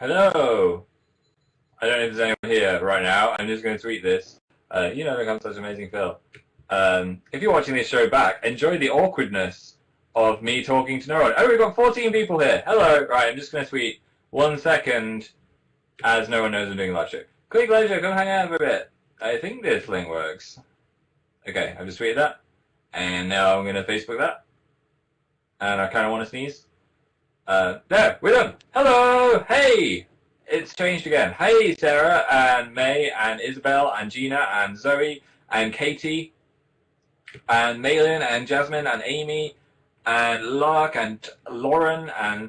Hello. I don't know if there's anyone here right now. I'm just going to tweet this. You know, I'm such an amazing Phil. If you're watching this show back, enjoy the awkwardness of me talking to no one. Oh, we've got 14 people here. Hello. Right, I'm just going to tweet 1 second as no one knows I'm doing a live show. Quick live show, come hang out for a bit. I think this link works. Okay, I've just tweeted that. And now I'm going to Facebook that. And I kind of want to sneeze. There, we're done. Hello, hey, it's changed again. Hey, Sarah and May and Isabel and Gina and Zoe and Katie and Malin and Jasmine and Amy and Lark and Lauren and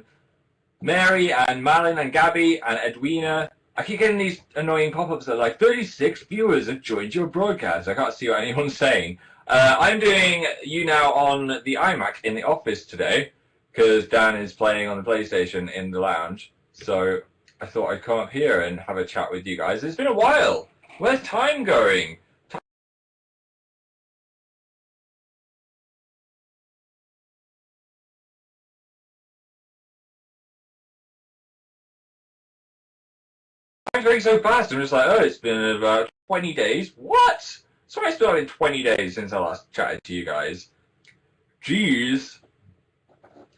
Mary and Malin and Gabby and Edwina. I keep getting these annoying pop-ups that are like 36 viewers have joined your broadcast. I can't see what anyone's saying. I'm doing YouNow on the iMac in the office today, because Dan is playing on the PlayStation in the lounge. So I thought I'd come up here and have a chat with you guys. It's been a while. Where's time going? Time's going so fast. I'm just like, oh, it's been about 20 days. What? So it's been 20 days since I last chatted to you guys. Jeez.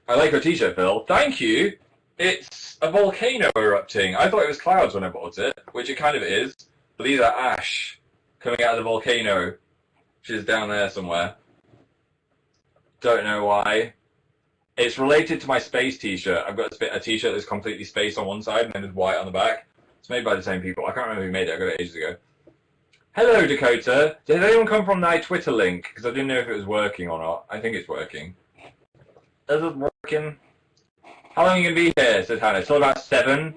I like your t-shirt, Phil. Thank you. It's a volcano erupting. I thought it was clouds when I bought it, which it kind of is. But these are ash coming out of the volcano, which is down there somewhere. Don't know why. It's related to my space t-shirt. I've got a t-shirt that's completely space on one side and then there's white on the back. It's made by the same people. I can't remember who made it. I got it ages ago. Hello, Dakota. Did anyone come from my Twitter link? Because I didn't know if it was working or not. I think it's working. Is it working? How long are you going to be here, said Hannah? Till about 7.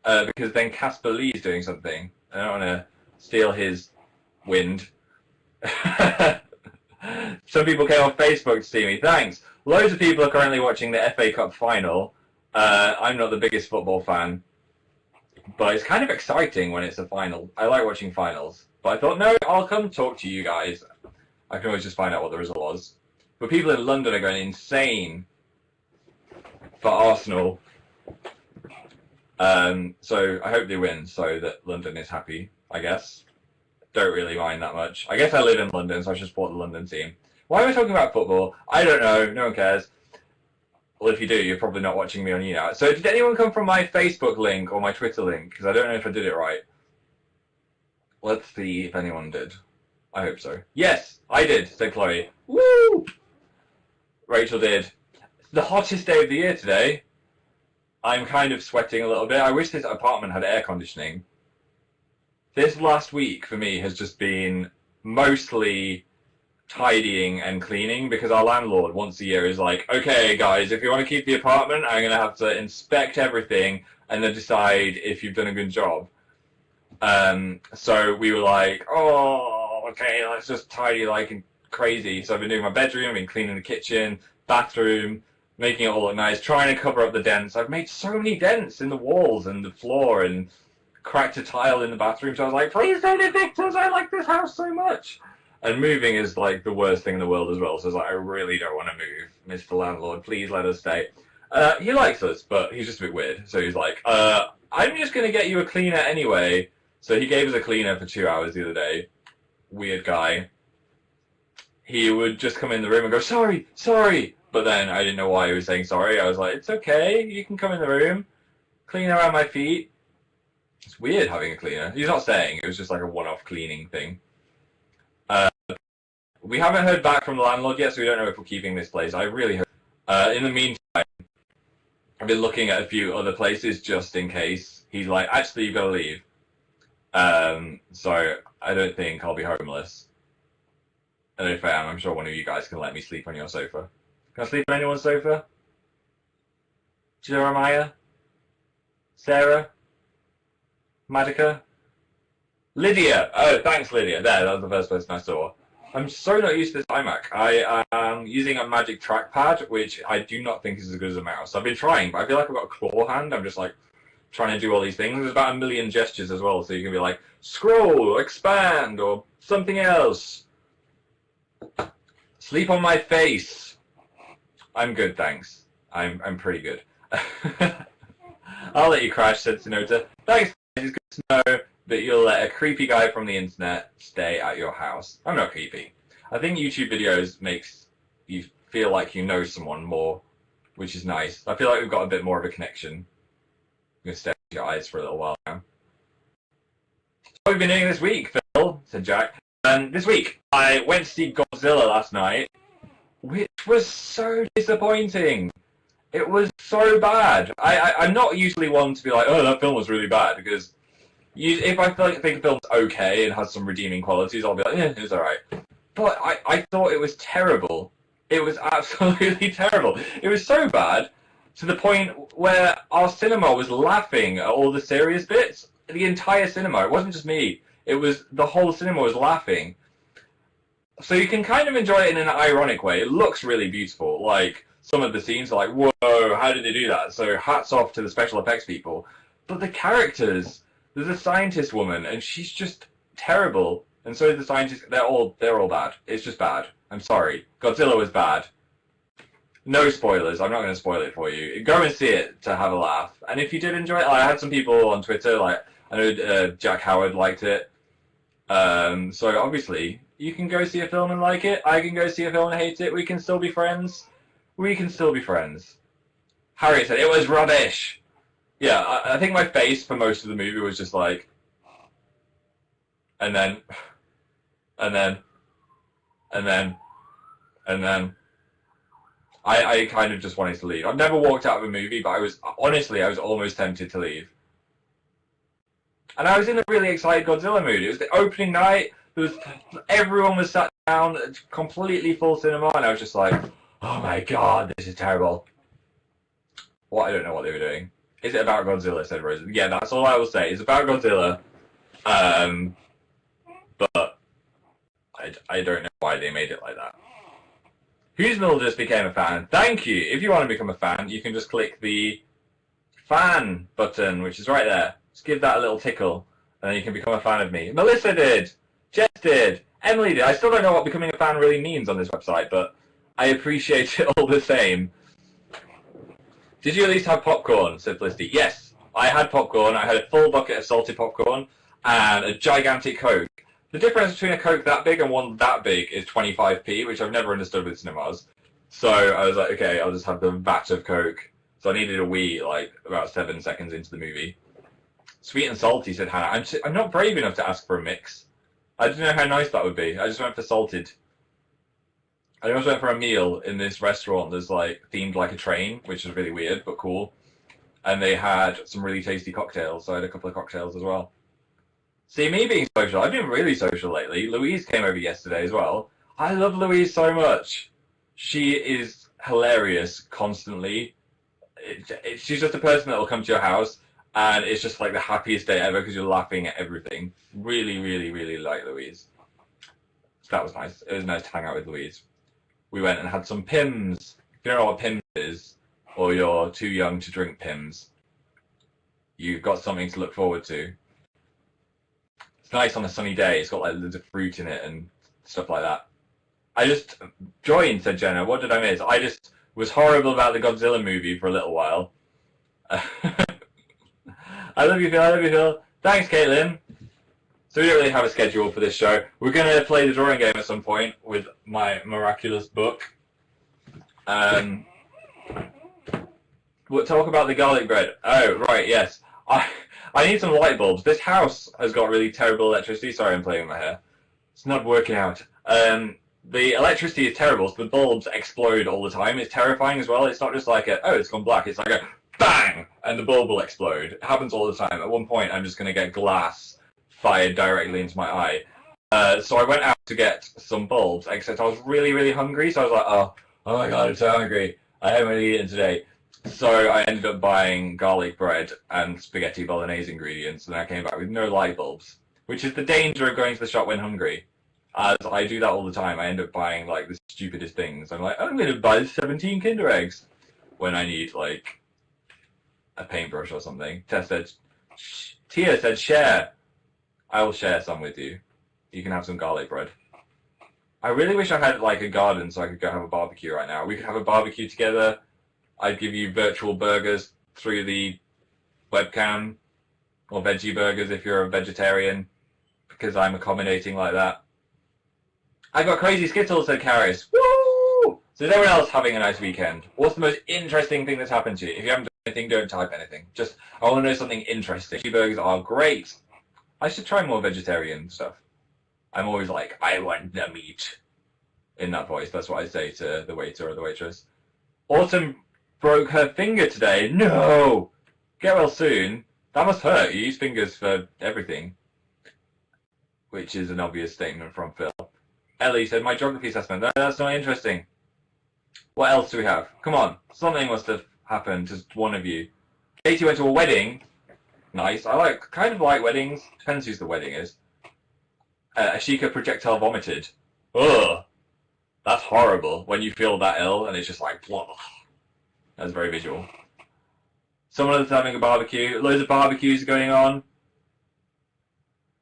Because then Casper Lee's doing something. I don't want to steal his wind. Some people came off Facebook to see me. Thanks. Loads of people are currently watching the FA Cup final. I'm not the biggest football fan. But it's kind of exciting when it's a final. I like watching finals. But I thought, no, I'll come talk to you guys. I can always just find out what the result was. But people in London are going insane for Arsenal. So I hope they win so that London is happy, I guess. Don't really mind that much. I guess I live in London, so I should support the London team. Why am I talking about football? I don't know. No one cares. Well, if you do, you're probably not watching me on YouNow. So did anyone come from my Facebook link or my Twitter link? Because I don't know if I did it right. Let's see if anyone did. I hope so. Yes, I did, said Chloe. Woo! Rachel did. It's the hottest day of the year today. I'm kind of sweating a little bit. I wish this apartment had air conditioning. This last week for me has just been mostly tidying and cleaning because our landlord once a year is like, okay guys, if you want to keep the apartment, I'm going to have to inspect everything and then decide if you've done a good job. So we were like, oh, okay, let's just tidy like crazy. So I've been doing my bedroom, I've been cleaning the kitchen, bathroom, making it all look nice, trying to cover up the dents. I've made so many dents in the walls and the floor and cracked a tile in the bathroom. So I was like, please don't evict us, I like this house so much. And moving is like the worst thing in the world as well. So it's like, I really don't want to move, Mr. Landlord. Please let us stay. He likes us, but he's just a bit weird. So he's like, I'm just going to get you a cleaner anyway. So he gave us a cleaner for 2 hours the other day. Weird guy. He would just come in the room and go, sorry, sorry. But then I didn't know why he was saying sorry. I was like, it's okay. You can come in the room. Clean around my feet. It's weird having a cleaner. He's not staying. It was just like a one-off cleaning thing. We haven't heard back from the landlord yet, so we don't know if we're keeping this place. I really hope. In the meantime, I've been looking at a few other places just in case. He's like, actually, you've got to leave. So I don't think I'll be homeless. And if I am, I'm sure one of you guys can let me sleep on your sofa. Can I sleep on anyone's sofa? Jeremiah? Sarah? Magica? Lydia! Oh, thanks, Lydia. There, that was the first person I saw. I'm so not used to this iMac. I am using a Magic Trackpad, which I do not think is as good as a mouse. I've been trying, but I feel like I've got a claw hand. I'm just like trying to do all these things. There's about 1 million gestures as well, so you can be like, scroll, expand, or something else. Sleep on my face. I'm good, thanks. I'm pretty good. I'll let you crash, said Sonota. Thanks, guys. It's good to know that you'll let a creepy guy from the internet stay at your house. I'm not creepy. I think YouTube videos makes you feel like you know someone more, which is nice. I feel like we've got a bit more of a connection. I'm going to stare at your eyes for a little while now. What have you been doing this week, Phil? Said Jack. This week, I went to see Godzilla last night, which was so disappointing. It was so bad. I'm not usually one to be like, oh, that film was really bad, because if I think a film's okay and has some redeeming qualities, I'll be like, yeah, it's alright. But I thought it was terrible. It was absolutely terrible. It was so bad to the point where our cinema was laughing at all the serious bits. The entire cinema. It wasn't just me. It was the whole cinema was laughing. So you can kind of enjoy it in an ironic way. It looks really beautiful. Like, some of the scenes are like, whoa, how did they do that? So hats off to the special effects people. But the characters, there's a scientist woman, and she's just terrible. And so the scientists, they're all bad. It's just bad. I'm sorry. Godzilla was bad. No spoilers. I'm not going to spoil it for you. Go and see it to have a laugh. And if you did enjoy it, I had some people on Twitter, like, I know Jack Howard liked it. So obviously, you can go see a film and like it. I can go see a film and hate it. We can still be friends. We can still be friends. Harriet said, it was rubbish. Yeah, I think my face for most of the movie was just like, and then. I kind of just wanted to leave. I've never walked out of a movie, but I was almost tempted to leave. And I was in a really excited Godzilla mood. It was the opening night. Everyone was sat down, completely full cinema, and I was just like, oh my god, this is terrible. Well, I don't know what they were doing. Is it about Godzilla, said Rose. Yeah, that's all I will say. It's about Godzilla. But I don't know why they made it like that. Who's Mill just became a fan. Thank you. If you want to become a fan, you can just click the fan button, which is right there. Just give that a little tickle, and then you can become a fan of me. Melissa did. Jess did. Emily did. I still don't know what becoming a fan really means on this website, but I appreciate it all the same. Did you at least have popcorn, said Felicity. Yes, I had popcorn. I had a full bucket of salted popcorn and a gigantic Coke. The difference between a Coke that big and one that big is 25p, which I've never understood with cinemas. So I was like, okay, I'll just have the vat of Coke. So I needed a wee, like, about 7 seconds into the movie. Sweet and salty, said Hannah. I'm not brave enough to ask for a mix. I didn't know how nice that would be. I just went for salted. I almost went for a meal in this restaurant that's, like, themed like a train, which is really weird, but cool. And they had some really tasty cocktails, so I had a couple of cocktails as well. See, me being social, I've been really social lately. Louise came over yesterday as well. I love Louise so much. She is hilarious constantly. She's just a person that will come to your house, and it's just like the happiest day ever because you're laughing at everything. Really, really, really like Louise. So that was nice. It was nice to hang out with Louise. We went and had some Pims. If you don't know what Pims is, or you're too young to drink Pims, you've got something to look forward to. It's nice on a sunny day. It's got like loads of fruit in it and stuff like that. I just joined, said Jenna. What did I miss? I just was horrible about the Godzilla movie for a little while. I love you, Phil. I love you, Phil. Thanks, Caitlin. So we don't really have a schedule for this show. We're going to play the drawing game at some point with my miraculous book. We'll talk about the garlic bread. Oh, right, yes. I need some light bulbs. This house has got really terrible electricity. Sorry, I'm playing with my hair. It's not working out. The electricity is terrible, so the bulbs explode all the time. It's terrifying as well. It's not just like oh, it's gone black. It's like a bang, and the bulb will explode. It happens all the time. At one point, I'm just going to get glass fired directly into my eye. So I went out to get some bulbs, except I was really, really hungry, so I was like, oh my god, I'm so hungry. I haven't really eaten today. So I ended up buying garlic bread and spaghetti bolognese ingredients, and I came back with no light bulbs, which is the danger of going to the shop when hungry. As I do that all the time. I end up buying, like, the stupidest things. I'm like, I'm going to buy 17 Kinder Eggs when I need, like, a paintbrush or something. Tia said, share. I will share some with you. You can have some garlic bread. I really wish I had, like, a garden so I could go have a barbecue right now. We could have a barbecue together. I'd give you virtual burgers through the webcam, or veggie burgers if you're a vegetarian, because I'm accommodating like that. I got crazy Skittles, said Karis. Woo! So is everyone else having a nice weekend? What's the most interesting thing that's happened to you? If you haven't done anything, don't type anything. Just, I want to know something interesting. Veggie burgers are great. I should try more vegetarian stuff. I'm always like, I want the meat. In that voice, that's what I say to the waiter or the waitress. Autumn broke her finger today. No! Get well soon. That must hurt. You use fingers for everything. Which is an obvious statement from Phil. Ellie said, my geography assessment. No, that's not interesting. What else do we have? Come on. Something must have happened to one of you. Katie went to a wedding. Nice. I kind of like weddings. Depends whose the wedding is. Ashika projectile vomited. Ugh. That's horrible when you feel that ill and it's just like, blah. That's very visual. Someone else having a barbecue. Loads of barbecues going on.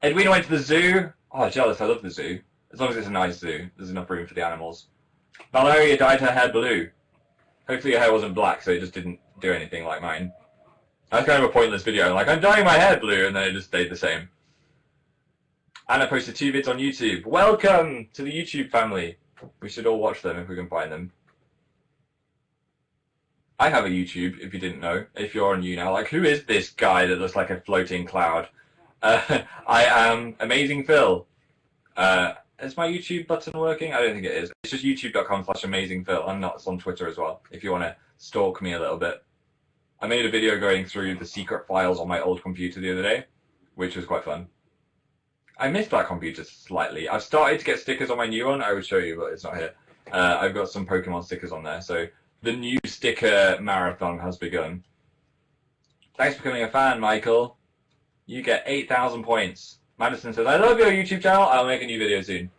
Edwina went to the zoo. Oh, jealous. I love the zoo. As long as it's a nice zoo. There's enough room for the animals. Valeria dyed her hair blue. Hopefully your hair wasn't black, so it just didn't do anything like mine. That's kind of a pointless video. Like, I'm dyeing my hair blue, and then it just stayed the same. Anna posted 2 vids on YouTube. Welcome to the YouTube family. We should all watch them if we can find them. I have a YouTube, if you didn't know. If you're on YouNow, like, who is this guy that looks like a floating cloud? I am Amazing Phil. Is my YouTube button working? I don't think it is. It's just youtube.com/amazingphil. I'm not on Twitter as well, if you want to stalk me a little bit. I made a video going through the secret files on my old computer the other day, which was quite fun. I missed that computer slightly. I've started to get stickers on my new one. I would show you, but it's not here. I've got some Pokemon stickers on there, so the new sticker marathon has begun. Thanks for becoming a fan, Michael. You get 8,000 points. Madison says, I love your YouTube channel. I'll make a new video soon.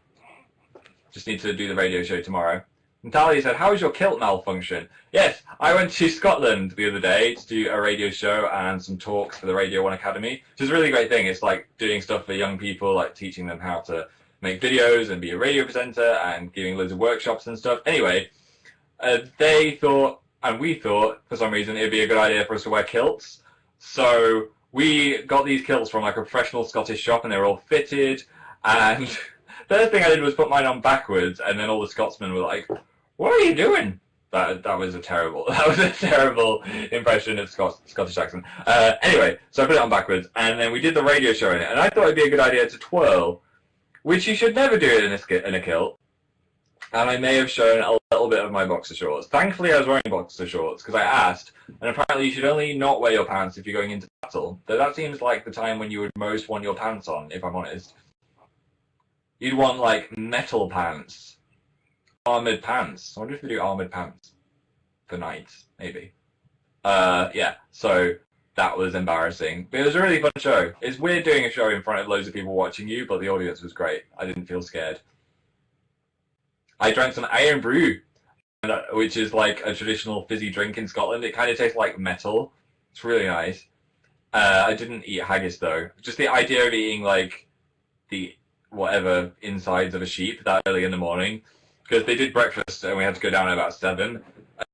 Just need to do the radio show tomorrow. Natalia said, how is your kilt malfunction? Yes, I went to Scotland the other day to do a radio show and some talks for the Radio 1 Academy, which is a really great thing. It's like doing stuff for young people, like teaching them how to make videos and be a radio presenter and giving loads of workshops and stuff. Anyway, they thought, and we thought, for some reason, it'd be a good idea for us to wear kilts. So we got these kilts from like a professional Scottish shop and they were all fitted. And the first thing I did was put mine on backwards, and then all the Scotsmen were like, what are you doing? That was a terrible impression of Scottish accent. Anyway, so I put it on backwards, and then we did the radio show in it, and I thought it'd be a good idea to twirl, which you should never do it in a kilt. And I may have shown a little bit of my boxer shorts. Thankfully, I was wearing boxer shorts because I asked, and apparently you should only not wear your pants if you're going into battle. Though that seems like the time when you would most want your pants on, if I'm honest. You'd want like metal pants. Armoured pants. I wonder if we do armoured pants for knights, maybe. Yeah, so that was embarrassing. But it was a really fun show. It's weird doing a show in front of loads of people watching you, but the audience was great. I didn't feel scared. I drank some Iron Brew, which is like a traditional fizzy drink in Scotland. It kind of tastes like metal. It's really nice. I didn't eat haggis though. Just the idea of eating like the whatever insides of a sheep that early in the morning. Because they did breakfast and we had to go down at about 7. And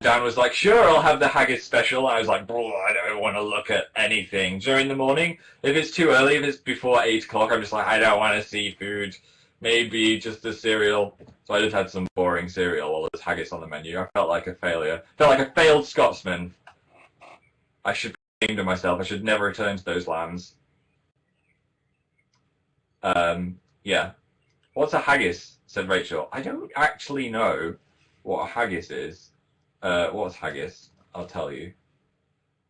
Dan was like, sure, I'll have the haggis special. And I was like, I don't want to look at anything during the morning. If it's too early, if it's before 8 o'clock, I'm just like, I don't want to see food. Maybe just a cereal. So I just had some boring cereal while there's haggis on the menu. I felt like a failure. Felt like a failed Scotsman. I should be ashamed of myself. I should never return to those lands. Yeah. What's a haggis? Said Rachel. I don't actually know what a haggis is. What's haggis? I'll tell you.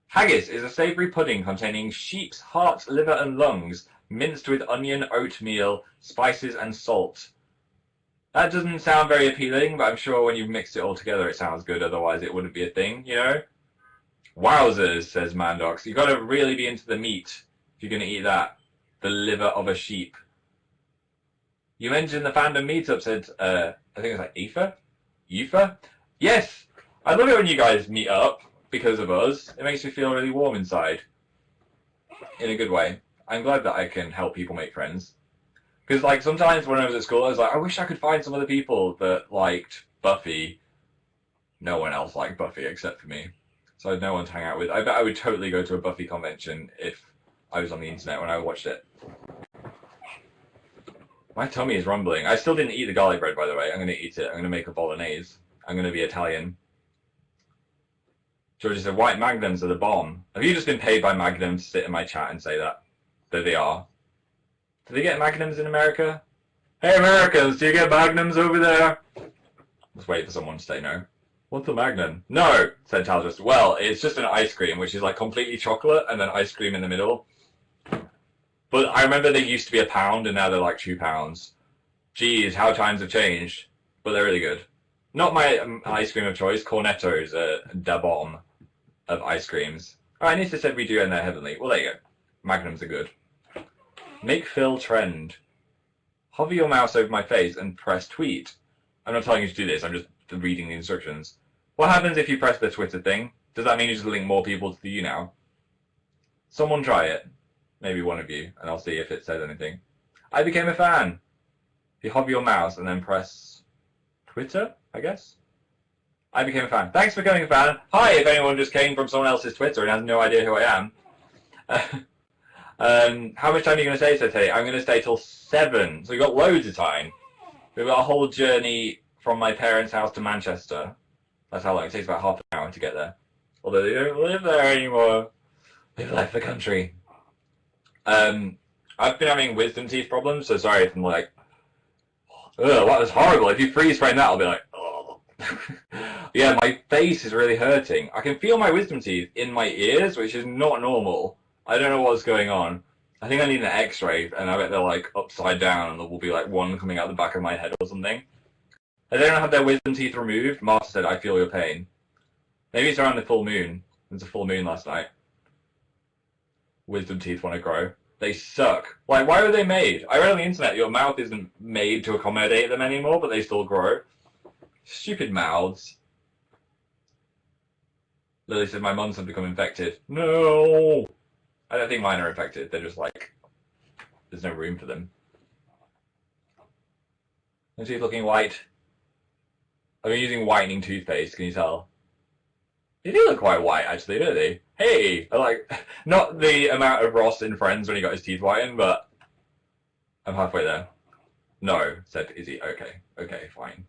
Haggis is a savoury pudding containing sheep's heart, liver and lungs, minced with onion, oatmeal, spices and salt. That doesn't sound very appealing, but I'm sure when you've mixed it all together it sounds good, otherwise it wouldn't be a thing, you know? Wowzers, says Mandox. You've got to really be into the meat if you're going to eat that. The liver of a sheep. You mentioned the fandom meetup, said, I think it was like Aoife? Yes! I love it when you guys meet up because of us. It makes me feel really warm inside. In a good way. I'm glad that I can help people make friends. Because, like, sometimes when I was at school, I was like, I wish I could find some other people that liked Buffy. No one else liked Buffy except for me. So I had no one to hang out with. I bet I would totally go to a Buffy convention if I was on the internet when I watched it. My tummy is rumbling. I still didn't eat the garlic bread, by the way. I'm going to eat it. I'm going to make a bolognese. I'm going to be Italian. Georgia said, white magnums are the bomb. Have you just been paid by Magnum to sit in my chat and say that? That they are. Do they get magnums in America? Hey, Americans, do you get magnums over there? Let's wait for someone to say no. What's a magnum? No, said Talbot. Well, it's just an ice cream, which is like completely chocolate and then ice cream in the middle. But I remember they used to be £1 and now they're like £2. Geez, how times have changed. But they're really good. Not my ice cream of choice. Cornetto's da bomb of ice creams. Oh, Anissa said we do and they're heavenly. Well, there you go. Magnums are good. Make Phil trend. Hover your mouse over my face and press tweet. I'm not telling you to do this. I'm just reading the instructions. What happens if you press the Twitter thing? Does that mean you just link more people to the YouNow? Someone try it. Maybe one of you, and I'll see if it says anything. I became a fan. You hover your mouse and then press Twitter, I guess? I became a fan. Thanks for becoming a fan. Hi, if anyone just came from someone else's Twitter and has no idea who I am. How much time are you going to stay today? I'm going to stay till 7, so we've got loads of time. We've got a whole journey from my parents' house to Manchester. That's how long it takes, about half an hour to get there. Although they don't live there anymore. They've left the country. I've been having wisdom teeth problems, so sorry if I'm like, ugh, that was horrible. If you freeze frame that, I'll be like, oh. Yeah, my face is really hurting. I can feel my wisdom teeth in my ears, which is not normal. I don't know what's going on. I think I need an x-ray, and I bet they're like upside down, and there will be like one coming out the back of my head or something. They don't have their wisdom teeth removed. Martha said, I feel your pain. Maybe it's around the full moon. There was a full moon last night. Wisdom teeth want to grow. They suck. Like, why were they made? I read on the internet your mouth isn't made to accommodate them anymore, but they still grow. Stupid mouths. Lily said, my mum's have become infected. No! I don't think mine are infected. They're just like, there's no room for them. My teeth looking white. I've been using whitening toothpaste, can you tell? They do look quite white, actually, don't they? Hey! Like, not the amount of Ross in Friends when he got his teeth whitened, but I'm halfway there. No, said Izzy. Okay, fine.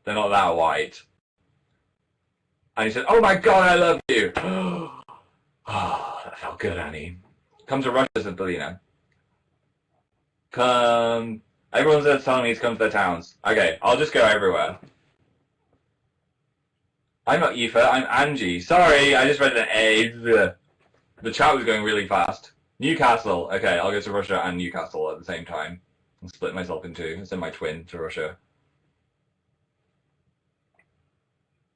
They're not that white. And he said, oh my god, I love you! Oh, that felt good, Annie. Come to Russia, said Belina. Come... Everyone's telling me to come to their towns. Okay, I'll just go everywhere. I'm not Aoife, I'm Angie. Sorry, I just read an A. The chat was going really fast. Newcastle. Okay, I'll go to Russia and Newcastle at the same time. I'll split myself in two and send my twin to Russia.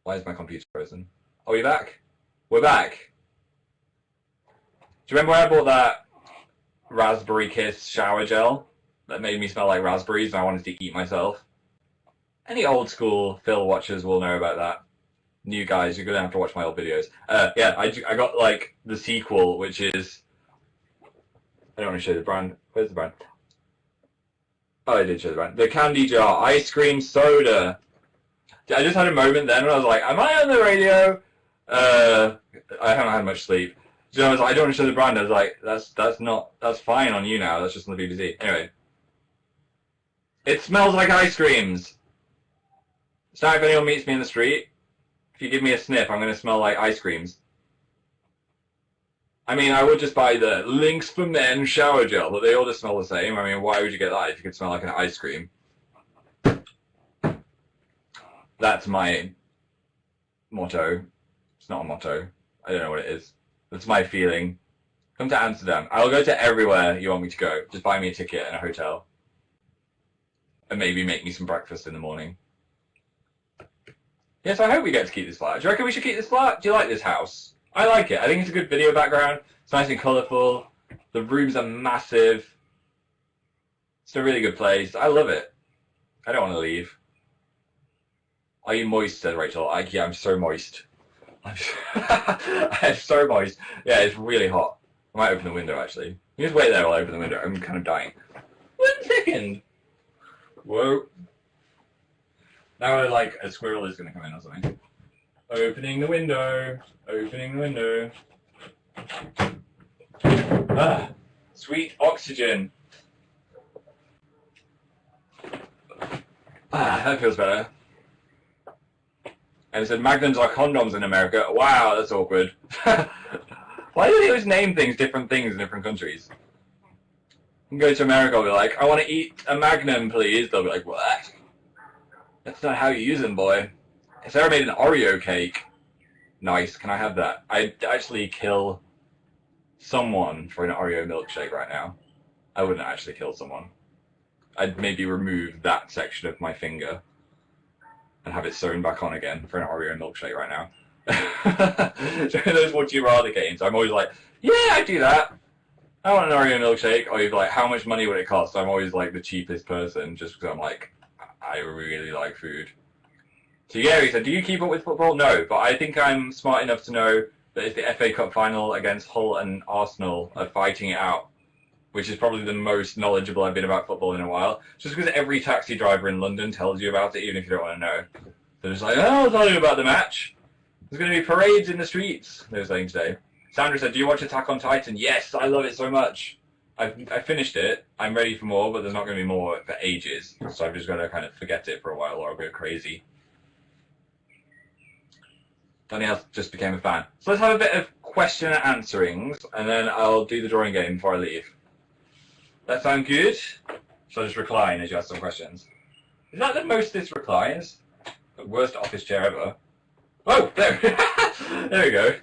Why is my computer frozen? Are we back? We're back. Do you remember when I bought that Raspberry Kiss shower gel that made me smell like raspberries and I wanted to eat myself? Any old school Phil watchers will know about that. New guys, you're going to have to watch my old videos. Yeah, I got like the sequel, which is... I don't want to show the brand. Where's the brand? Oh, I did show the brand. The candy jar, ice cream soda. I just had a moment then when I was like, am I on the radio? I haven't had much sleep. So I was like, I don't want to show the brand. I was like, that's fine on YouNow. That's just on the BBC. Anyway. It smells like ice creams. So if anyone meets me in the street, if you give me a sniff, I'm going to smell like ice creams. I mean, I would just buy the Lynx for Men shower gel, but they all just smell the same. I mean, why would you get that if you could smell like an ice cream? That's my motto. It's not a motto. I don't know what it is. That's my feeling. Come to Amsterdam. I'll go to everywhere you want me to go. Just buy me a ticket and a hotel. And maybe make me some breakfast in the morning. Yes, I hope we get to keep this flat. Do you reckon we should keep this flat? Do you like this house? I like it. I think it's a good video background. It's nice and colourful. The rooms are massive. It's a really good place. I love it. I don't want to leave. Are you moist, said Rachel. Yeah, I'm so moist. I'm so moist. Yeah, it's really hot. I might open the window, actually. You just wait there while I open the window. I'm kind of dying. 1 second. Whoa. Now, like, a squirrel is going to come in or something. Opening the window. Opening the window. Ah, sweet oxygen. Ah, that feels better. And it said magnums are condoms in America. Wow, that's awkward. Why do they always name things different things in different countries? You can go to America and be like, I want to eat a magnum, please. They'll be like, what? That's not how you use them, boy. If Sarah made an Oreo cake, nice, can I have that? I'd actually kill someone for an Oreo milkshake right now. I wouldn't actually kill someone. I'd maybe remove that section of my finger and have it sewn back on again for an Oreo milkshake right now. During those Would You Rather games, I'm always like, yeah, I'd do that. I want an Oreo milkshake. Or you're like, how much money would it cost? I'm always like the cheapest person just because I'm like, I really like food. So Gary said, do you keep up with football? No, but I think I'm smart enough to know that if the FA Cup final against Hull and Arsenal are fighting it out, which is probably the most knowledgeable I've been about football in a while, just because every taxi driver in London tells you about it, even if you don't want to know. They're just like, oh, I'll tell you about the match. There's going to be parades in the streets, they were saying today. Sandra said, do you watch Attack on Titan? Yes, I love it so much. I finished it. I'm ready for more, but there's not going to be more for ages. So I've just got to kind of forget it for a while or I'll go crazy. Danielle just became a fan. So let's have a bit of question and answerings, and then I'll do the drawing game before I leave. That sound good? So I'll just recline as you ask some questions. Is that the most this reclines? The worst office chair ever. Oh, there. There we go.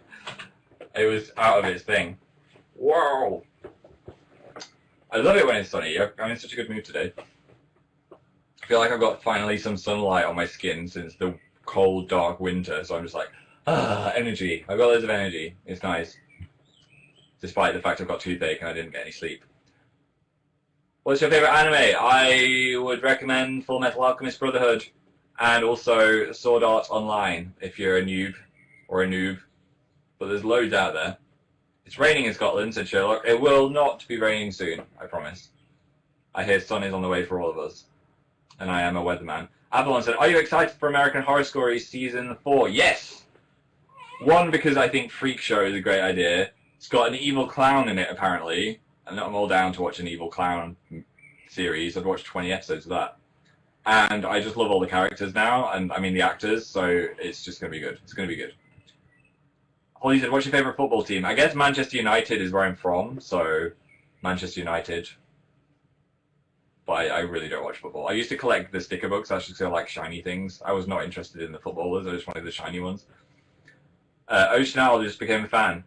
It was out of its thing. Whoa. I love it when it's sunny. I'm in such a good mood today. I feel like I've got finally some sunlight on my skin since the cold, dark winter, so I'm just like, energy. I've got loads of energy. It's nice. Despite the fact I've got toothache and I didn't get any sleep. What's your favourite anime? I would recommend Full Metal Alchemist Brotherhood and also Sword Art Online if you're a noob or a noob. But there's loads out there. It's raining in Scotland, said Sherlock. It will not be raining soon, I promise. I hear sun is on the way for all of us. And I am a weatherman. Avalon said, are you excited for American Horror Story Season 4? Yes! One, because I think Freak Show is a great idea. It's got an evil clown in it, apparently. And I'm all down to watch an evil clown series. I've watched 20 episodes of that. And I just love all the characters now, and I mean the actors, so it's just going to be good. It's going to be good. Holly said, what's your favourite football team? I guess Manchester United is where I'm from, so Manchester United. But I really don't watch football. I used to collect the sticker books, I just like shiny things. I was not interested in the footballers, I just wanted the shiny ones. Ocean Owl just became a fan.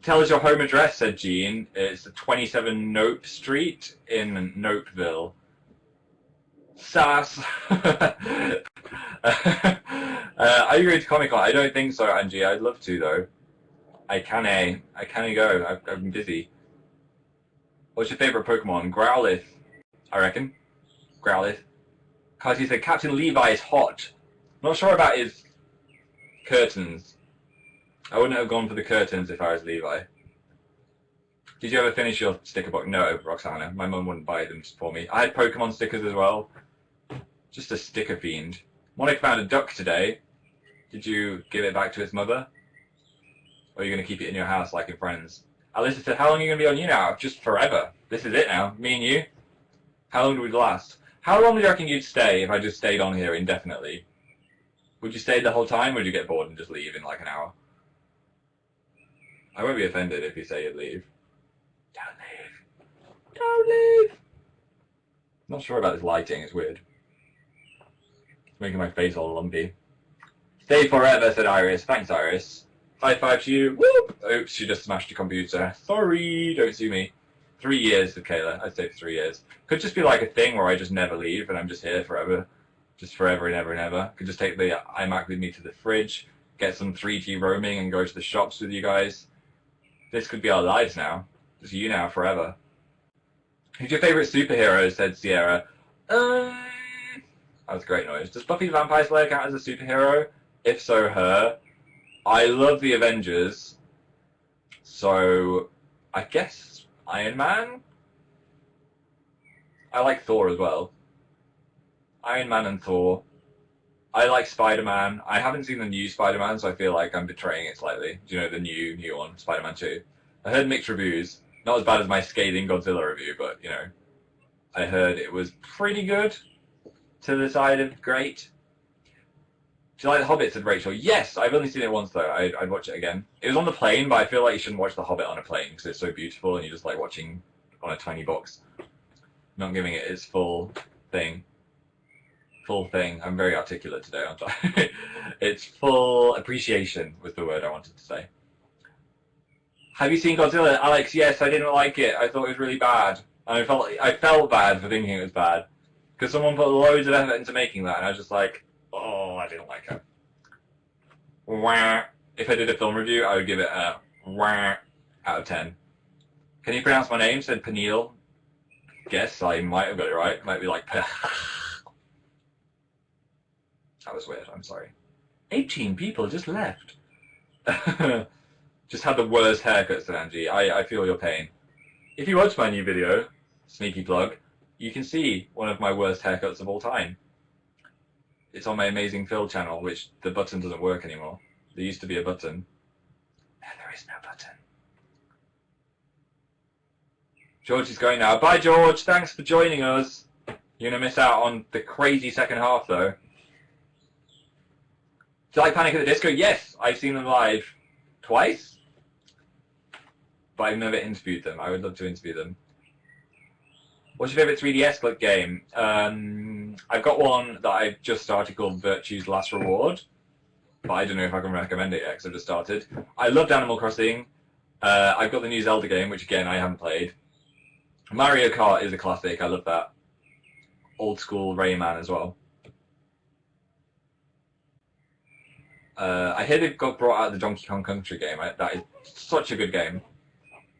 Tell us your home address, said Jean. It's 27 Nope Street in Nopeville. Sass. Are you going to Comic-Con? I don't think so, Angie. I'd love to, though. I can't go. I've been busy. What's your favourite Pokemon? Growlithe, I reckon. Growlithe. Carty said, Captain Levi is hot. Not sure about his curtains. I wouldn't have gone for the curtains if I was Levi. Did you ever finish your sticker book? No, Roxana. My mum wouldn't buy them for me. I had Pokemon stickers as well. Just a sticker fiend. Monica found a duck today. Did you give it back to its mother? Or are you going to keep it in your house like in Friends? Alyssa said, how long are you going to be on YouNow? Just forever. This is it now. Me and you. How long do we last? How long do you reckon you'd stay if I just stayed on here indefinitely? Would you stay the whole time, or would you get bored and just leave in like an hour? I won't be offended if you say you'd leave. Don't leave. Don't leave. Not sure about this lighting. It's weird. It's making my face all lumpy. Stay forever, said Iris. Thanks, Iris. High five to you. Whoop! Oops, she just smashed your computer. Sorry, don't sue me. 3 years, said Kayla. I'd stay for 3 years. Could just be like a thing where I just never leave and I'm just here forever. Just forever and ever and ever. Could just take the iMac with me to the fridge, get some 3G roaming and go to the shops with you guys. This could be our lives now. Just YouNow forever. Who's your favourite superhero, said Sierra. That was a great noise. Does Buffy the Vampire Slayer count as a superhero? If so, her. I love the Avengers. So, I guess Iron Man? I like Thor as well. Iron Man and Thor. I like Spider-Man. I haven't seen the new Spider-Man, so I feel like I'm betraying it slightly. Do you know the new one, Spider-Man 2? I heard mixed reviews. Not as bad as my scathing Godzilla review, but, you know, I heard it was pretty good, to the side of great. Do you like The Hobbit, said Rachel? Yes, I've only seen it once, though. I'd watch it again. It was on the plane, but I feel like you shouldn't watch The Hobbit on a plane, because it's so beautiful, and you just like watching on a tiny box. Not giving it its full thing. Full thing. I'm very articulate today, aren't I? Its full appreciation was the word I wanted to say. Have you seen Godzilla, Alex? Yes, I didn't like it. I thought it was really bad. And I felt bad for thinking it was bad. Because someone put loads of effort into making that, and I was just like, oh, I didn't like it. Wah. If I did a film review, I would give it a wah out of 10. Can you pronounce my name? Said Peniel. Guess I might have got it right. It might be like That was weird, I'm sorry. 18 people just left. Just had the worst haircuts, Angie. I feel your pain. If you watch my new video, sneaky plug, you can see one of my worst haircuts of all time. It's on my Amazing Phil channel, which the button doesn't work anymore. There used to be a button. And there is no button. George is going now. Bye, George. Thanks for joining us. You're going to miss out on the crazy second half, though. Do you like Panic at the Disco? Yes, I've seen them live twice, but I've never interviewed them. I would love to interview them. What's your favourite 3DS game? I've got one that I've just started called Virtue's Last Reward, but I don't know if I can recommend it yet because I've just started. I loved Animal Crossing. I've got the new Zelda game, which again I haven't played. Mario Kart is a classic. I love that. Old school Rayman as well. I hear they've got brought out the Donkey Kong Country game. That is such a good game.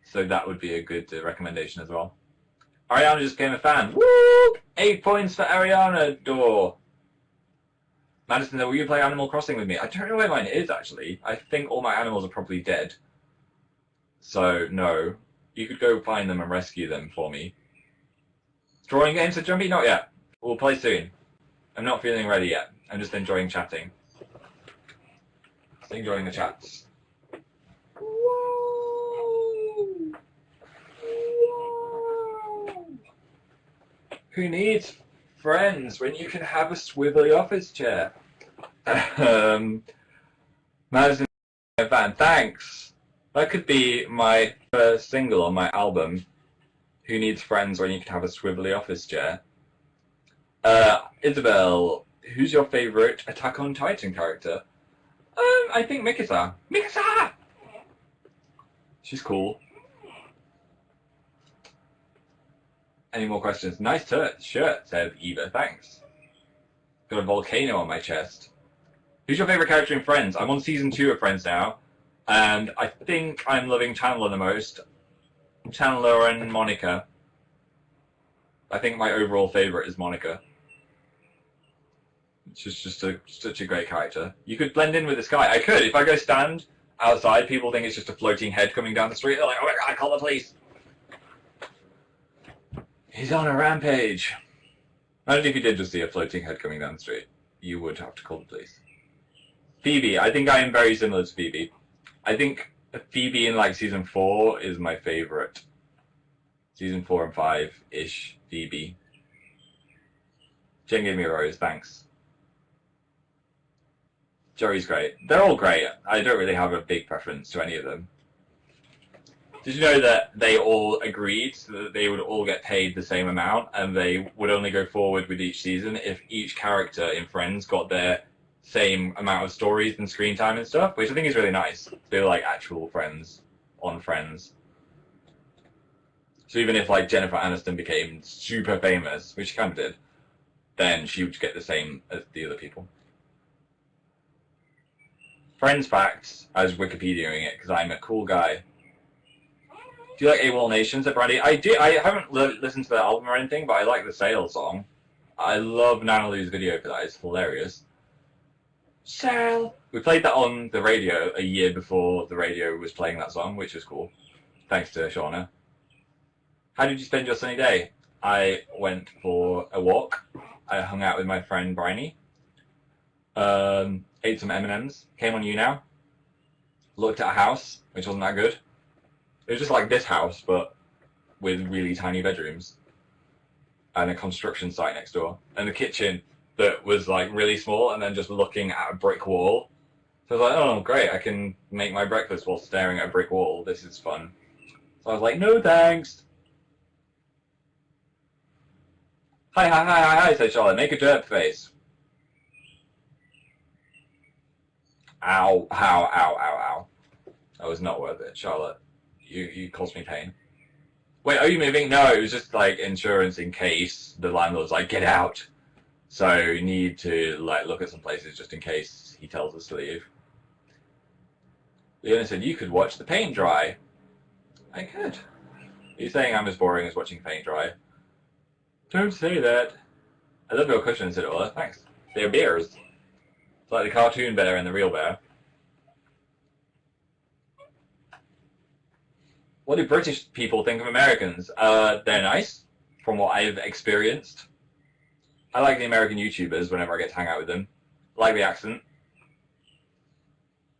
So that would be a good recommendation as well. Ariana just became a fan. Woo! 8 points for Ariana. Door. Madison, will you play Animal Crossing with me? I don't know where mine is, actually. I think all my animals are probably dead. So, no. You could go find them and rescue them for me. Drawing games, said Jumpy? Not yet. We'll play soon. I'm not feeling ready yet. I'm just enjoying chatting. Enjoying the chats. Whoa. Whoa. Who needs friends when you can have a swivelly office chair? Madison fan, thanks. That could be my first single on my album. Who needs friends when you can have a swivelly office chair? Isabel, who's your favourite Attack on Titan character? I think Mikasa. Mikasa! She's cool. Any more questions? Nice shirt, said Eva. Thanks. Got a volcano on my chest. Who's your favourite character in Friends? I'm on season 2 of Friends now, and I think I'm loving Chandler the most. Chandler and Monica. I think my overall favourite is Monica. She's just such a great character. You could blend in with the sky. I could. If I go stand outside, people think it's just a floating head coming down the street. They're like, oh my god, call the police. He's on a rampage. Imagine if you did just see a floating head coming down the street. You would have to call the police. Phoebe. I think I am very similar to Phoebe. I think Phoebe in like season 4 is my favourite. Season 4 and 5-ish Phoebe. Jen gave me a rose, thanks. Joey's great. They're all great. I don't really have a big preference to any of them. Did you know that they all agreed that they would all get paid the same amount and they would only go forward with each season if each character in Friends got their same amount of stories and screen time and stuff, which I think is really nice. They're like actual friends on Friends. So even if like Jennifer Aniston became super famous, which she kind of did, then she would get the same as the other people. Friends facts, I was Wikipediaing it because I'm a cool guy. Do you like AWOL Nation? Said Brandy. I do. I haven't listened to the album or anything, but I like the Sail song. I love Nanalu's video for that. It's hilarious. Sail. We played that on the radio a year before the radio was playing that song, which was cool. Thanks to Shauna. How did you spend your sunny day? I went for a walk. I hung out with my friend Bryony. Ate some M&Ms. Came on YouNow. Looked at a house, which wasn't that good. It was just like this house, but with really tiny bedrooms. And a construction site next door. And the kitchen that was like really small and then just looking at a brick wall. So I was like, oh, great, I can make my breakfast while staring at a brick wall. This is fun. So I was like, no thanks. Hi, said Charlotte. Make a derp face. Ow. That was not worth it, Charlotte. You caused me pain. Wait, are you moving? No, it was just like insurance in case the landlord's like, get out. So you need to like look at some places just in case he tells us to leave. Leona said, you could watch the paint dry. I could. Are you saying I'm as boring as watching paint dry? Don't say that. I love your cushions, said Ola. Thanks. They're bears. It's like the cartoon bear and the real bear. What do British people think of Americans? They're nice, from what I've experienced. I like the American YouTubers whenever I get to hang out with them. I like the accent.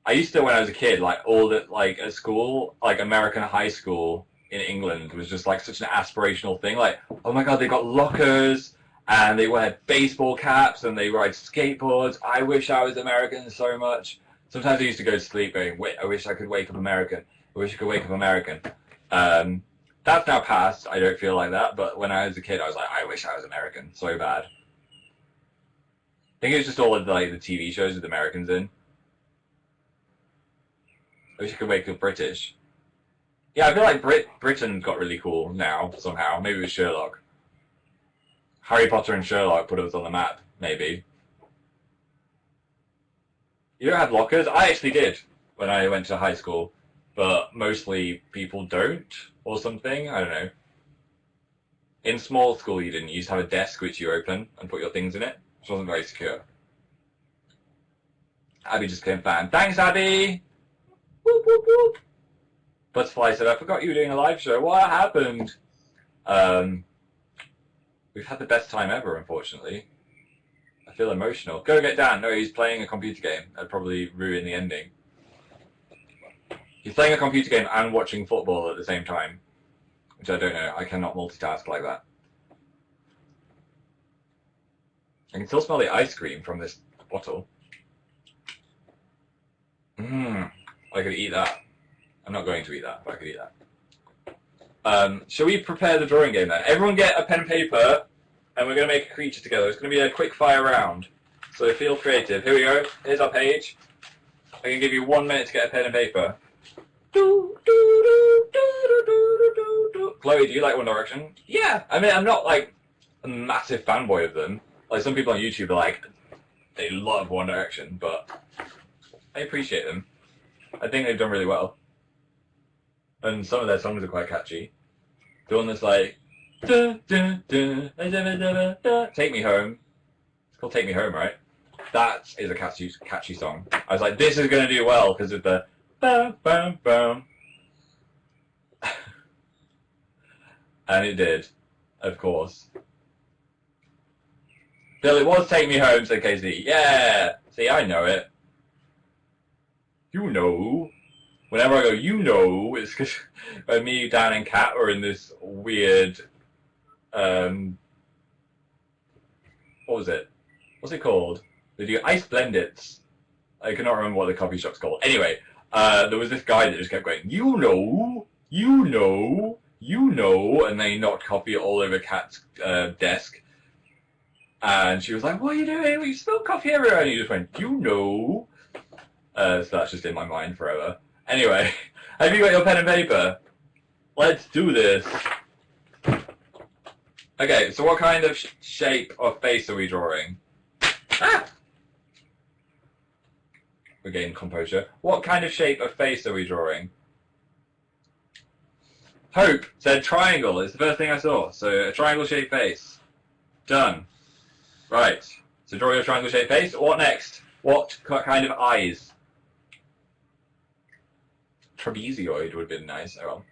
I used to, when I was a kid, like all that, like at school, like American high school in England was just like such an aspirational thing. Like, oh my god, they got lockers and they wear baseball caps and they ride skateboards. I wish I was American so much. Sometimes I used to go to sleep going, wait, I wish I could wake up American. I wish I could wake up American. That's now past. I don't feel like that. But when I was a kid, I was like, I wish I was American so bad. I think it was just all of like the TV shows with Americans in. I wish I could wake up British. Yeah, I feel like Britain got really cool now, somehow. Maybe it was Sherlock. Harry Potter and Sherlock put us on the map, maybe. You don't have lockers? I actually did when I went to high school. But mostly people don't, or something. I don't know. In small school you didn't. You used to have a desk which you open and put your things in it, which wasn't very secure. Abby just became a fan. Thanks, Abby! Whoop, whoop, whoop. Butterfly said, I forgot you were doing a live show. What happened? We've had the best time ever, unfortunately. I feel emotional. Go get Dan. No, he's playing a computer game. That'd probably ruin the ending. He's playing a computer game and watching football at the same time. Which I don't know. I cannot multitask like that. I can still smell the ice cream from this bottle. I could eat that. I'm not going to eat that, but I could eat that. Shall we prepare the drawing game then? Everyone get a pen and paper, and we're going to make a creature together. It's going to be a quick fire round. So feel creative. Here we go. Here's our page. I can give you 1 minute to get a pen and paper. Chloe, do you like One Direction? Yeah. I mean, I'm not like a massive fanboy of them. Like some people on YouTube are like, they love One Direction, but I appreciate them. I think they've done really well. And some of their songs are quite catchy. The one that's like, Take Me Home. It's called Take Me Home, right? That is a catchy song. I was like, this is going to do well because of the bam, bam, bam. And it did, of course. Bill, it was Take Me Home, said Casey. Yeah! See, I know it. You know. Whenever I go, you know, it's because when me, Dan, and Kat were in this weird, what was it? What's it called? They do Ice Blendits. I cannot remember what the coffee shop's called. Anyway, there was this guy that just kept going, you know, and then he knocked coffee all over Kat's desk. And she was like, what are you doing? You spilled coffee everywhere. And he just went, you know. So that's just in my mind forever. Anyway, have you got your pen and paper? Let's do this. Okay, so what kind of shape or face are we drawing? Ah! We're getting composure. What kind of shape or face are we drawing? Hope said triangle. It's the first thing I saw. So a triangle-shaped face. Done. Right. So draw your triangle-shaped face. What next? What kind of eyes? Trapezoid would have been nice. Oh well.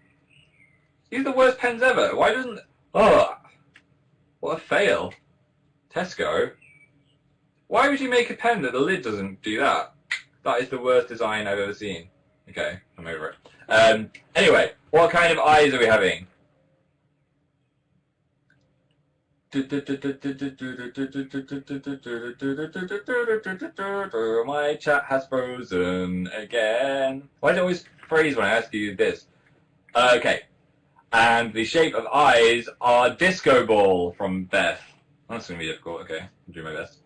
These are the worst pens ever. Why doesn't... Oh! What a fail. Tesco. Why would you make a pen that the lid doesn't do that? That is the worst design I've ever seen. Okay, I'm over it. Anyway, what kind of eyes are we having? My chat has frozen again. Why does it always freeze when I ask you this? Okay. And the shape of eyes are disco ball from Beth. That's going to be difficult. Okay, I'll do my best.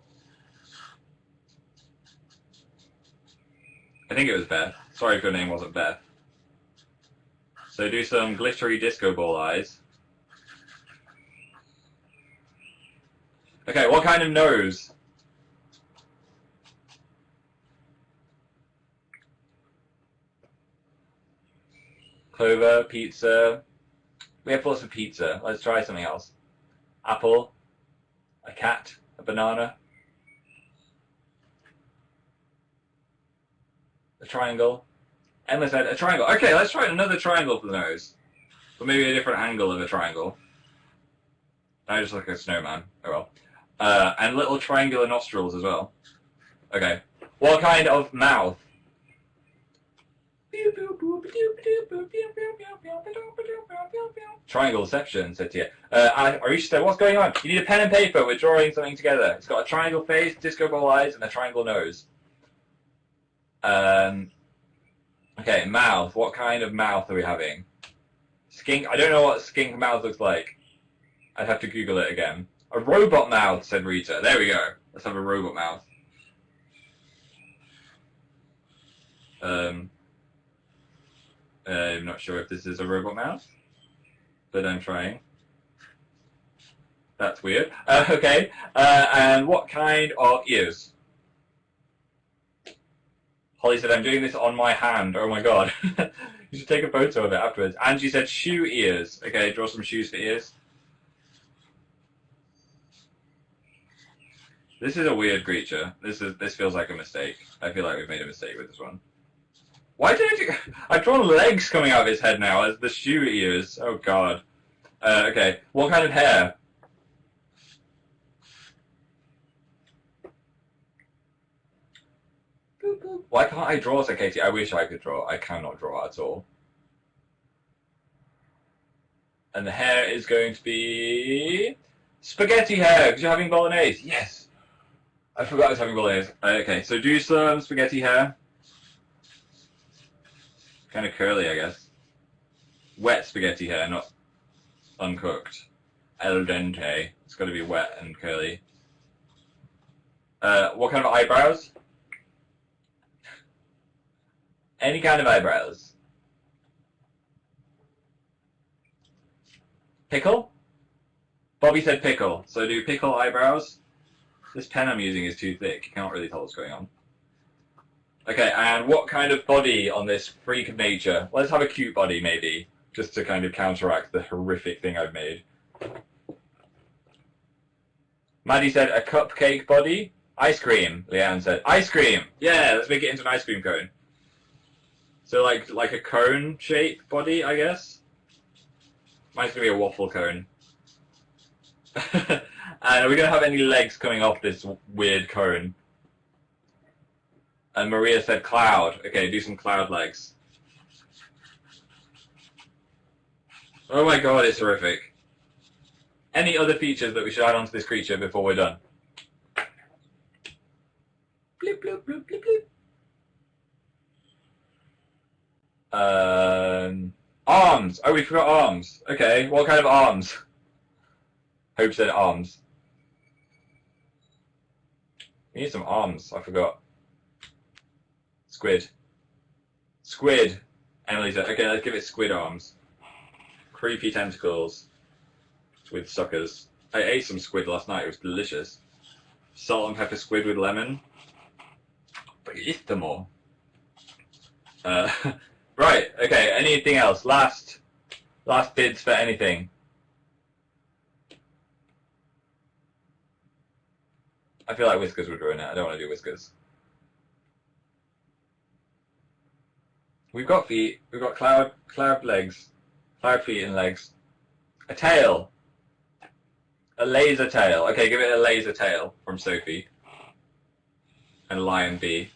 I think it was Beth. Sorry if your name wasn't Beth. So do some glittery disco ball eyes. Okay, what kind of nose? Clover, pizza. We have lots of pizza. Let's try something else. Apple, a cat, a banana, a triangle. Emma said a triangle. Okay, let's try another triangle for the nose. But maybe a different angle of a triangle. I just look like a snowman. Oh well. And little triangular nostrils as well. Okay. What kind of mouth? Triangleception, said Tia. Arisha said, what's going on? You need a pen and paper. We're drawing something together. It's got a triangle face, disco ball eyes, and a triangle nose. Okay, mouth. What kind of mouth are we having? Skink. I don't know what skink mouth looks like. I'd have to Google it again. A robot mouth, said Rita. There we go. Let's have a robot mouth. I'm not sure if this is a robot mouth, but I'm trying. That's weird. Okay. And what kind of ears? Holly said, I'm doing this on my hand. Oh my god. You should take a photo of it afterwards. Angie said, shoe ears. Okay, draw some shoes for ears. This is a weird creature. This feels like a mistake. I feel like we've made a mistake with this one. Why did you... I've drawn legs coming out of his head now as the shoe ears. Oh god. Okay. What kind of hair? Why can't I draw, said Katie? I wish I could draw. I cannot draw at all. And the hair is going to be... spaghetti hair, because you're having bolognese. Yes! I forgot I was having bolognese. Okay, so do some spaghetti hair. Kind of curly, I guess. Wet spaghetti hair, not uncooked. Al dente. It's got to be wet and curly. What kind of eyebrows? Any kind of eyebrows. Pickle? Bobby said pickle. So do pickle eyebrows. This pen I'm using is too thick. You can't really tell what's going on. Okay, and what kind of body on this freak of nature? Let's have a cute body, maybe, just to kind of counteract the horrific thing I've made. Maddie said a cupcake body. Ice cream, Leanne said. Ice cream! Yeah, let's make it into an ice cream cone. So like a cone shape body, I guess. Mine's gonna be a waffle cone. And are we gonna have any legs coming off this weird cone? And Maria said cloud. Okay, do some cloud legs. Oh my god, it's horrific. Any other features that we should add onto this creature before we're done? Bloop, bloop, bloop, bloop, bloop. Arms. Oh, we forgot arms. Okay, what kind of arms? Hope said arms. We need some arms. I forgot. Squid. Squid. Emily said, okay, let's give it squid arms. Creepy tentacles. With suckers. I ate some squid last night. It was delicious. Salt and pepper squid with lemon. Bellissimo. Right, okay, anything else? Last bids for anything. I feel like whiskers would ruin it. I don't want to do whiskers. We've got feet. We've got cloud legs. Cloud feet and legs. A tail. A laser tail. Okay, give it a laser tail from Sophie. and lion B.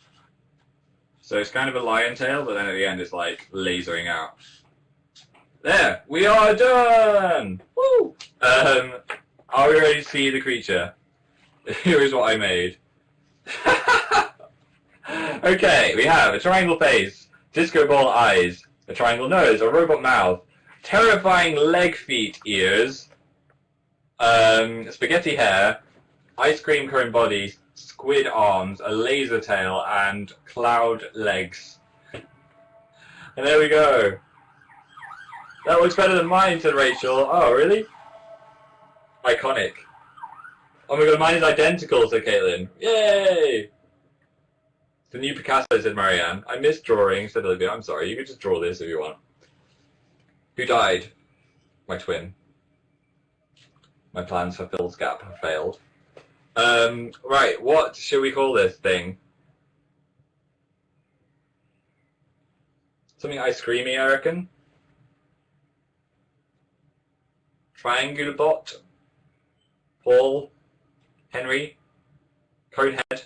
So it's kind of a lion tail, but then at the end it's like lasering out. There, we are done! Woo! Are we ready to see the creature? Here is what I made. Okay, we have a triangle face, disco ball eyes, a triangle nose, a robot mouth, terrifying leg feet ears, spaghetti hair, ice cream cone body, squid arms, a laser tail, and cloud legs. And there we go. That looks better than mine, said Rachel. Oh, really? Iconic. Oh my god, mine is identical, said Caitlin. Yay! The new Picasso, said Marianne. I miss drawing, said Olivia. I'm sorry, you could just draw this if you want. Who died? My twin. My plans for Phil's Gap have failed. Right, what should we call this thing? Something ice creamy, I reckon. Triangular bot. Paul. Henry. Conehead.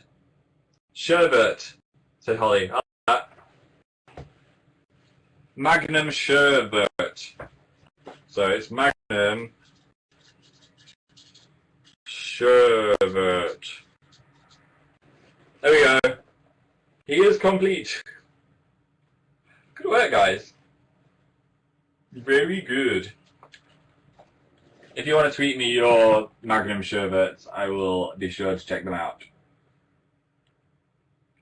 Sherbet, said Holly. I like that. Magnum Sherbet. So it's Magnum Sherbet. There we go. He is complete. Good work, guys. Very good. If you want to tweet me your Magnum Sherbets, I will be sure to check them out.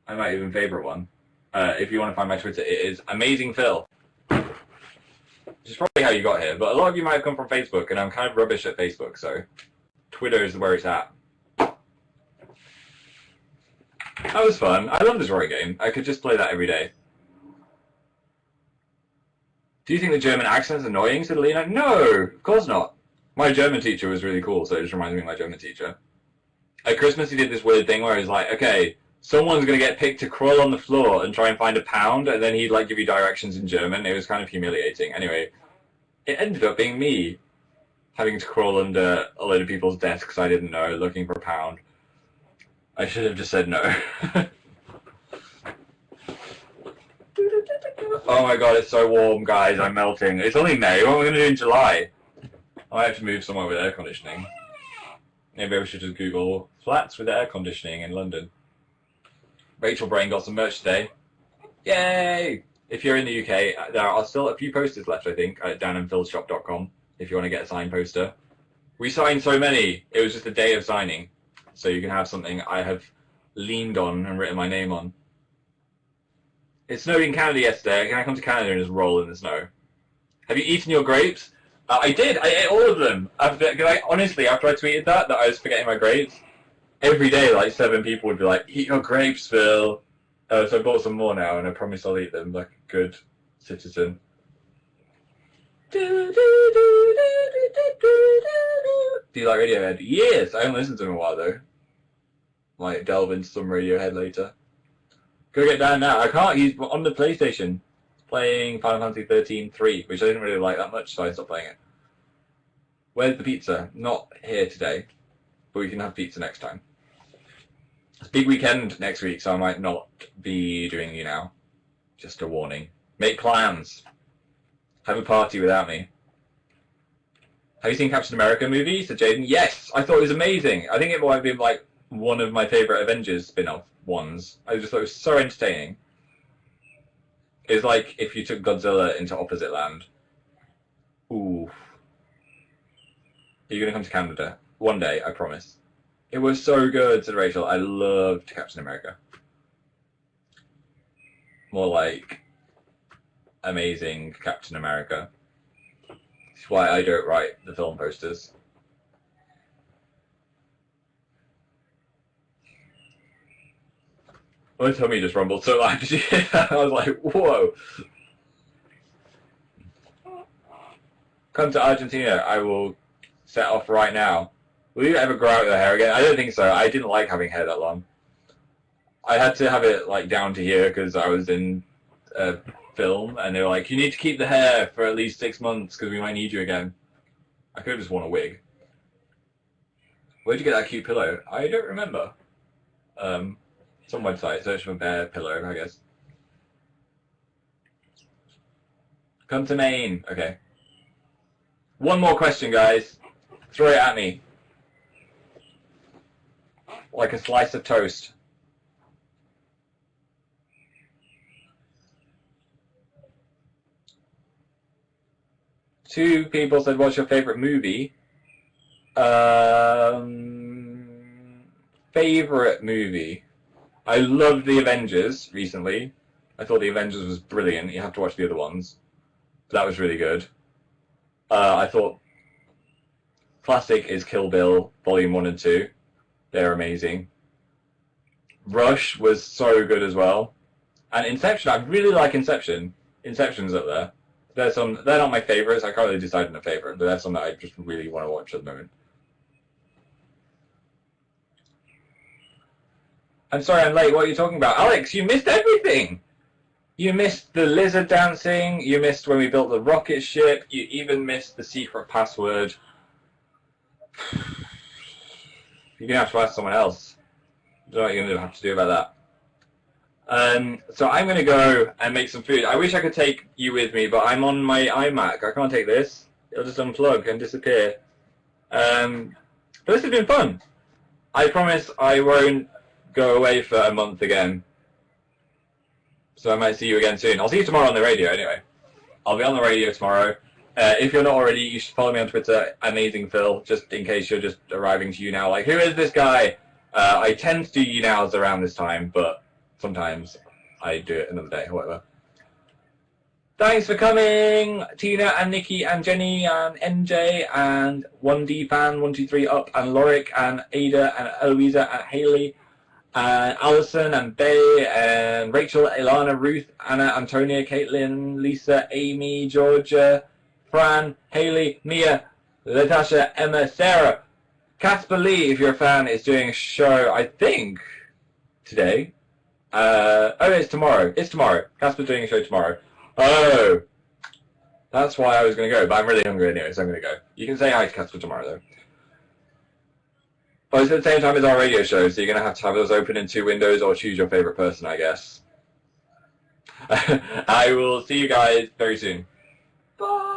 I might even favourite one. If you want to find my Twitter, it is AmazingPhil. Which is probably how you got here, but a lot of you might have come from Facebook, and I'm kind of rubbish at Facebook, so Twitter is where it's at. That was fun. I love this drawing game. I could just play that every day. Do you think the German accent is annoying, said Alina? No, of course not. My German teacher was really cool, so it just reminds me of my German teacher. At Christmas, he did this weird thing where he was like, okay, someone's going to get picked to crawl on the floor and try and find a pound, and then he'd like give you directions in German. It was kind of humiliating. Anyway, it ended up being me having to crawl under a load of people's desks I didn't know, looking for a pound. I should have just said no. Oh my god, it's so warm, guys. I'm melting. It's only May. What am I going to do in July? I might have to move somewhere with air conditioning. Maybe we should just Google flats with air conditioning in London. Rachel Brain got some merch today. Yay! If you're in the UK, there are still a few posters left, I think, at danandphilshop.com, if you want to get a signed poster. We signed so many. It was just a day of signing. So you can have something I have leaned on and written my name on. It snowed in Canada yesterday. Can I come to Canada and just roll in the snow? Have you eaten your grapes? I did. I ate all of them. Honestly, after I tweeted that I was forgetting my grapes, every day, like 7 people would be like, eat your grapes, Phil. So I bought some more now, and I promise I'll eat them like a good citizen. Do you like Radiohead? Yes! I haven't listened to them in a while, though. Might delve into some Radiohead later. Go get down now. I can't. He's on the PlayStation playing Final Fantasy 13-3, which I didn't really like that much, so I stopped playing it. Where's the pizza? Not here today, but we can have pizza next time. It's a big weekend next week, so I might not be doing YouNow. Just a warning. Make plans. Have a party without me. Have you seen Captain America movie? Said Jaden. Yes! I thought it was amazing. I think it might be like one of my favourite Avengers spin-off ones. I just thought it was so entertaining. It's like if you took Godzilla into Opposite Land. Ooh. Are you going to come to Canada? One day, I promise. It was so good, said Rachel. I loved Captain America. More like amazing Captain America. That's why I don't write the film posters. My tummy just rumbled so loud. Did you hear that? I was like, whoa. Come to Argentina. I will set off right now. Will you ever grow out your hair again? I don't think so. I didn't like having hair that long. I had to have it like down to here because I was in a film and they were like, you need to keep the hair for at least 6 months because we might need you again. I could have just worn a wig. Where'd you get that cute pillow? I don't remember. Some website. Search for bear pillow, I guess. Come to Maine. Okay. One more question, guys. Throw it at me. Like a slice of toast. Two people said, what's your favorite movie? Favorite movie? I loved The Avengers recently. I thought The Avengers was brilliant. You have to watch the other ones. But that was really good. I thought classic is Kill Bill Volume 1 and 2. They're amazing. Rush was so good as well. And Inception, I really like Inception. Inception's up there. They're not my favourites. I can't really decide on a favourite, but there's some that I just really want to watch at the moment. I'm sorry I'm late. What are you talking about? Alex, you missed everything! You missed the lizard dancing, you missed when we built the rocket ship, you even missed the secret password. You're going to have to ask someone else. I don't know what you're going to have to do about that. So I'm going to go and make some food. I wish I could take you with me, but I'm on my iMac. I can't take this. It'll just unplug and disappear. But this has been fun. I promise I won't go away for a month again. So I might see you again soon. I'll see you tomorrow on the radio anyway. I'll be on the radio tomorrow. If you're not already, you should follow me on Twitter, Amazing Phil, just in case you're just arriving to YouNow. Like, who is this guy? I tend to do YouNows around this time, but sometimes I do it another day or whatever. Thanks for coming, Tina and Nikki and Jenny and NJ and 1D Fan 123 Up and Lorik and Ada and Eloisa and Haley and Alison and Bay and Rachel, Ilana, Ruth, Anna, Antonia, Caitlin, Lisa, Amy, Georgia, Fran, Haley, Mia, Natasha, Emma, Sarah. Casper Lee, if you're a fan, is doing a show, I think, today. Oh, it's tomorrow. It's tomorrow. Casper's doing a show tomorrow. Oh, that's why I was going to go, but I'm really hungry anyway, so I'm going to go. You can say hi to Casper tomorrow, though. Oh, it's at the same time as our radio show, so you're going to have those open in 2 windows or choose your favourite person, I guess. I will see you guys very soon. Bye!